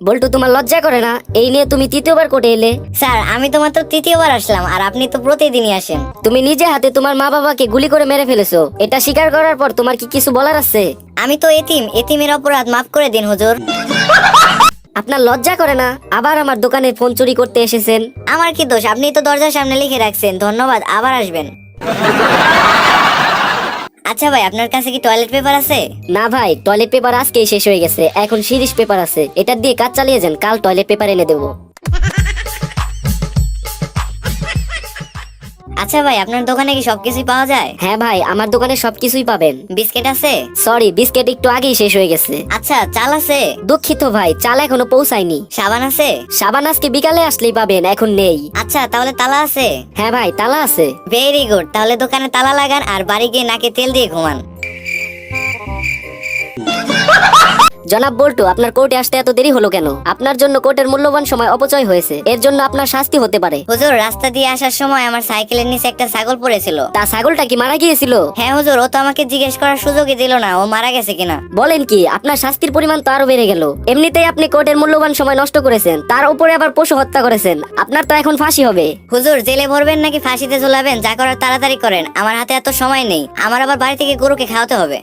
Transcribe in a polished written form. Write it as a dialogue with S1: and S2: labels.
S1: বল্টু, তোমার লজ্জা করে না? এই নিয়ে তুমি তৃতীয়বার কোর্টে এলে।
S2: স্যার আমি তো মাত্র তৃতীয়বার আসলাম, আর আপনি তো প্রতিদিনই আসেন।
S1: তুমি নিজে হাতে তোমার মা বাবাকে গুলি করে মেরে ফেলেছো, এটা স্বীকার করার পর তোমার কি কিছু বলার আছে?
S2: আমি তো এতিমের অপরাধ মাফ করে দিন হুজুর।
S1: আপনার লজ্জা করে না? আবার আমার দোকানে ফোন চুরি করতে এসেছেন।
S2: আমার কি দোষ? আপনি তো দরজার সামনে লিখে রাখছেন ধন্যবাদ, আবার আসবেন। আচ্ছা ভাই, আপনার কাছে কি টয়লেট পেপার আছে?
S1: না ভাই, টয়লেট পেপার আজকেই শেষ হয়ে গেছে, এখন সিরিজ পেপার আছে, এটা দিয়ে কাজ চালিয়ে যান, কাল টয়লেট পেপার এনে দেবো।
S2: আচ্ছা ভাই, আপনার দোকানে কি সবকিছুই পাওয়া যায়?
S1: হ্যাঁ ভাই, আমার দোকানে সবকিছুই পাবেন।
S2: বিস্কিট আছে?
S1: সরি, বিস্কিট একটু আগেই শেষ হয়ে গেছে।
S2: আচ্ছা, চাল আছে?
S1: দুঃখিত ভাই, চাল এখনো পৌঁছায়নি।
S2: সাবান আছে?
S1: সাবান আজকে বিকালে আসলেই পাবেন, এখন নেই।
S2: আচ্ছা, তাহলে তালা আছে?
S1: হ্যাঁ ভাই, তালা আছে।
S2: ভেরি গুড, তাহলে দোকানে তালা লাগান আর বাড়ি গিয়ে নাকে তেল দিয়ে ঘুমান।
S1: জনাব বল্টু, আপনার কোর্টে আসতে এত দেরি হলো কেন? আপনার জন্য কোর্টের মূল্যবান সময় অপচয় হয়েছে, এর জন্য আপনার শাস্তি হতে পারে।
S2: হুজুর, রাস্তা দিয়ে আসার সময় আমার সাইকেলের নিচে একটা ছাগল পড়েছিল।
S1: তা ছাগলটা কি মারা গিয়েছিল?
S2: হ্যাঁ হুজুর, ও তো আমাকে জিজ্ঞেস করার সুযোগই দিল না ও মারা গেছে কিনা।
S1: বলেন কি? আপনার শাস্তির পরিমাণ তো আরো বেড়ে গেল। এমনিতেই আপনি কোর্টের মূল্যবান সময় নষ্ট করেছেন, তার উপরে আবার পশু হত্যা করেছেন, আপনার তো এখন ফাঁসি হবে।
S2: হুজুর, জেলে ভরবেন নাকি ফাঁসিতে ঝুলাবেন? যা করার তাড়াতাড়ি করেন, আমার হাতে এত সময় নেই, আমার আবার বাড়ি থেকে গরুকে খাওয়াতে হবে।